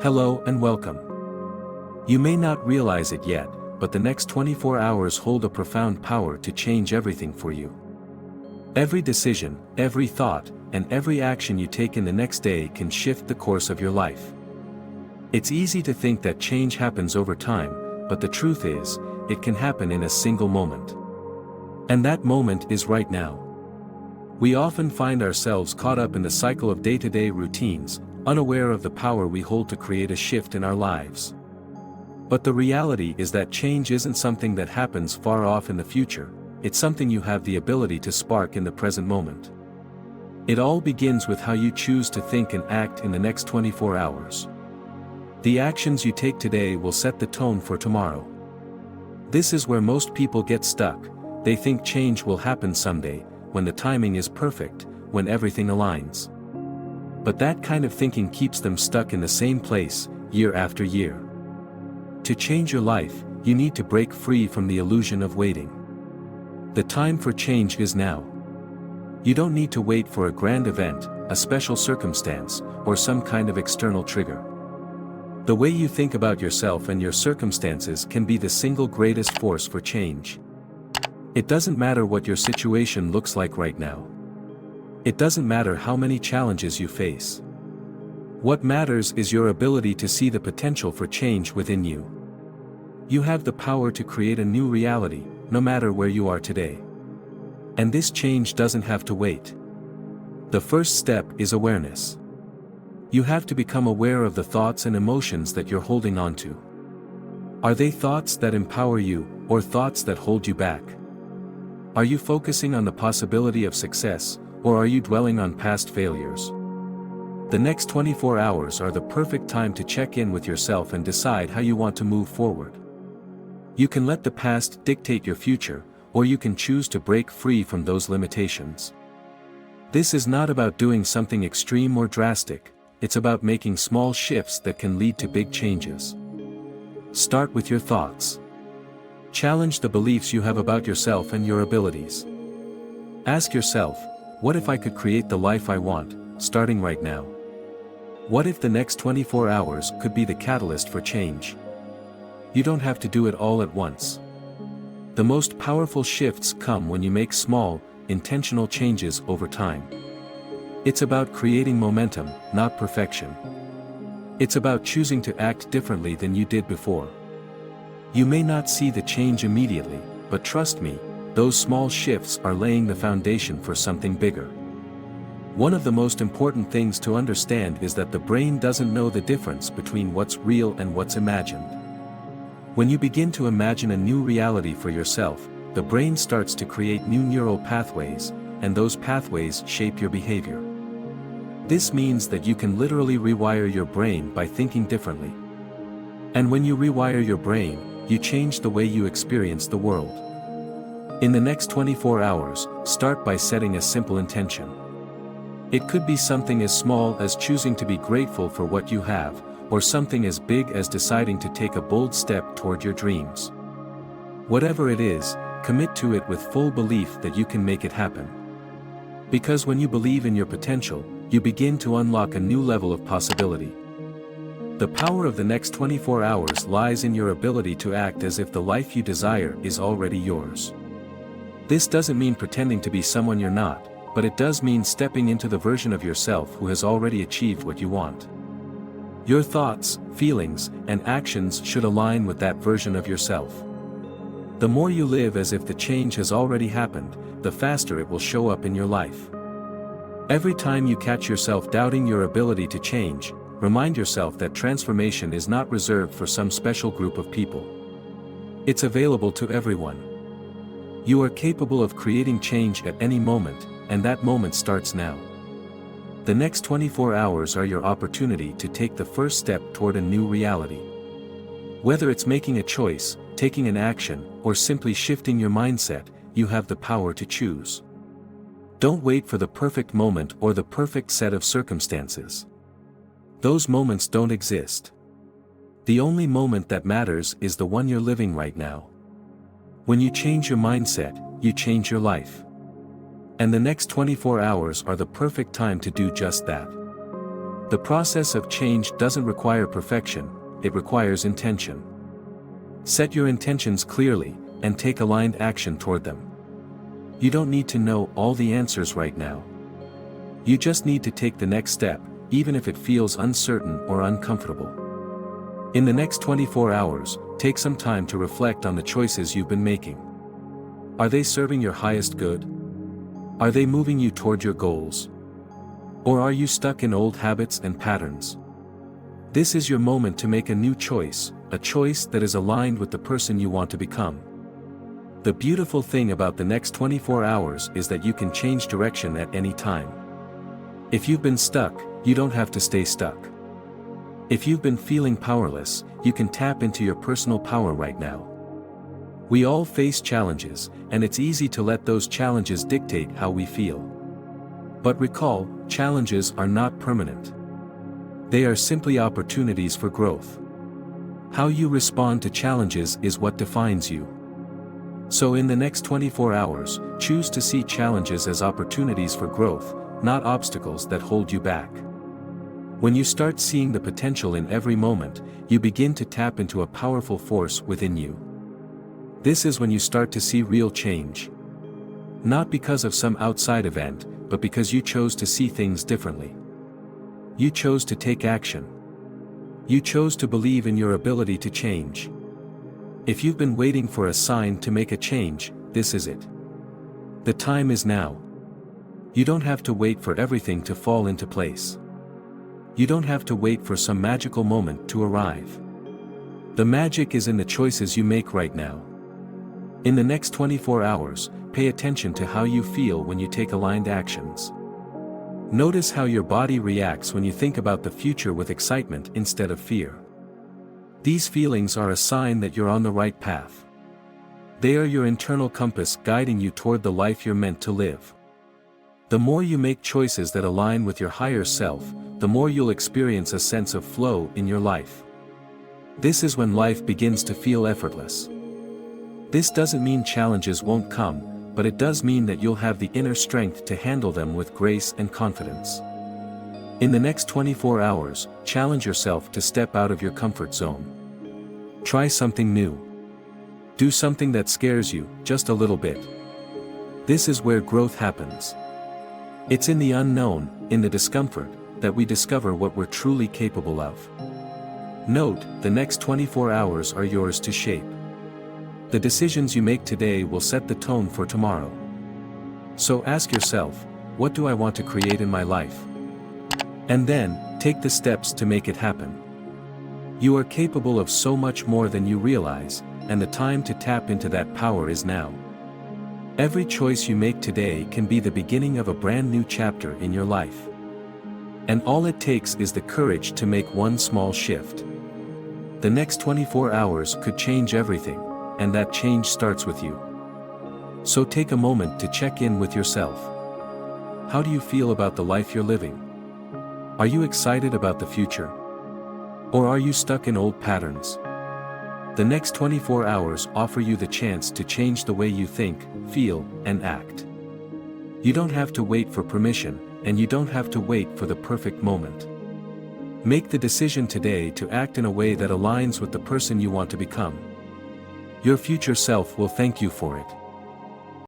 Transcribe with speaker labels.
Speaker 1: Hello and welcome. You may not realize it yet, but the next 24 hours hold a profound power to change everything for you. Every decision, every thought, and every action you take in the next day can shift the course of your life. It's easy to think that change happens over time, but the truth is, it can happen in a single moment. And that moment is right now. We often find ourselves caught up in the cycle of day-to-day routines, unaware of the power we hold to create a shift in our lives. But the reality is that change isn't something that happens far off in the future, it's something you have the ability to spark in the present moment. It all begins with how you choose to think and act in the next 24 hours. The actions you take today will set the tone for tomorrow. This is where most people get stuck. They think change will happen someday, when the timing is perfect, when everything aligns. But that kind of thinking keeps them stuck in the same place, year after year. To change your life, you need to break free from the illusion of waiting. The time for change is now. You don't need to wait for a grand event, a special circumstance, or some kind of external trigger. The way you think about yourself and your circumstances can be the single greatest force for change. It doesn't matter what your situation looks like right now. It doesn't matter how many challenges you face. What matters is your ability to see the potential for change within you. You have the power to create a new reality, no matter where you are today. And this change doesn't have to wait. The first step is awareness. You have to become aware of the thoughts and emotions that you're holding on to. Are they thoughts that empower you, or thoughts that hold you back? Are you focusing on the possibility of success, or are you dwelling on past failures? The next 24 hours are the perfect time to check in with yourself and decide how you want to move forward. You can let the past dictate your future, or you can choose to break free from those limitations. This is not about doing something extreme or drastic, it's about making small shifts that can lead to big changes. Start with your thoughts. Challenge the beliefs you have about yourself and your abilities. Ask yourself, what if I could create the life I want, starting right now? What if the next 24 hours could be the catalyst for change? You don't have to do it all at once. The most powerful shifts come when you make small, intentional changes over time. It's about creating momentum, not perfection. It's about choosing to act differently than you did before. You may not see the change immediately, but trust me, those small shifts are laying the foundation for something bigger. One of the most important things to understand is that the brain doesn't know the difference between what's real and what's imagined. When you begin to imagine a new reality for yourself, the brain starts to create new neural pathways, and those pathways shape your behavior. This means that you can literally rewire your brain by thinking differently. And when you rewire your brain, you change the way you experience the world. In the next 24 hours, start by setting a simple intention. It could be something as small as choosing to be grateful for what you have, or something as big as deciding to take a bold step toward your dreams. Whatever it is, commit to it with full belief that you can make it happen. Because when you believe in your potential, you begin to unlock a new level of possibility. The power of the next 24 hours lies in your ability to act as if the life you desire is already yours. This doesn't mean pretending to be someone you're not, but it does mean stepping into the version of yourself who has already achieved what you want. Your thoughts, feelings, and actions should align with that version of yourself. The more you live as if the change has already happened, the faster it will show up in your life. Every time you catch yourself doubting your ability to change, remind yourself that transformation is not reserved for some special group of people. It's available to everyone. You are capable of creating change at any moment, and that moment starts now. The next 24 hours are your opportunity to take the first step toward a new reality. Whether it's making a choice, taking an action, or simply shifting your mindset, you have the power to choose. Don't wait for the perfect moment or the perfect set of circumstances. Those moments don't exist. The only moment that matters is the one you're living right now. When you change your mindset, you change your life. And the next 24 hours are the perfect time to do just that. The process of change doesn't require perfection, it requires intention. Set your intentions clearly, and take aligned action toward them. You don't need to know all the answers right now. You just need to take the next step, even if it feels uncertain or uncomfortable. In the next 24 hours, take some time to reflect on the choices you've been making. Are they serving your highest good? Are they moving you toward your goals? Or are you stuck in old habits and patterns? This is your moment to make a new choice, a choice that is aligned with the person you want to become. The beautiful thing about the next 24 hours is that you can change direction at any time. If you've been stuck, you don't have to stay stuck. If you've been feeling powerless, you can tap into your personal power right now. We all face challenges, and it's easy to let those challenges dictate how we feel. But recall, challenges are not permanent. They are simply opportunities for growth. How you respond to challenges is what defines you. So in the next 24 hours, choose to see challenges as opportunities for growth, not obstacles that hold you back. When you start seeing the potential in every moment, you begin to tap into a powerful force within you. This is when you start to see real change. Not because of some outside event, but because you chose to see things differently. You chose to take action. You chose to believe in your ability to change. If you've been waiting for a sign to make a change, this is it. The time is now. You don't have to wait for everything to fall into place. You don't have to wait for some magical moment to arrive. The magic is in the choices you make right now. In the next 24 hours, pay attention to how you feel when you take aligned actions. Notice how your body reacts when you think about the future with excitement instead of fear. These feelings are a sign that you're on the right path. They are your internal compass guiding you toward the life you're meant to live. The more you make choices that align with your higher self, the more you'll experience a sense of flow in your life. This is when life begins to feel effortless. This doesn't mean challenges won't come, but it does mean that you'll have the inner strength to handle them with grace and confidence. In the next 24 hours, challenge yourself to step out of your comfort zone. Try something new. Do something that scares you, just a little bit. This is where growth happens. It's in the unknown, in the discomfort, that we discover what we're truly capable of. Note, the next 24 hours are yours to shape. The decisions you make today will set the tone for tomorrow. So ask yourself, what do I want to create in my life? And then, take the steps to make it happen. You are capable of so much more than you realize, and the time to tap into that power is now. Every choice you make today can be the beginning of a brand new chapter in your life. And all it takes is the courage to make one small shift. The next 24 hours could change everything, and that change starts with you. So take a moment to check in with yourself. How do you feel about the life you're living? Are you excited about the future? Or are you stuck in old patterns? The next 24 hours offer you the chance to change the way you think, feel, and act. You don't have to wait for permission, and you don't have to wait for the perfect moment. Make the decision today to act in a way that aligns with the person you want to become. Your future self will thank you for it.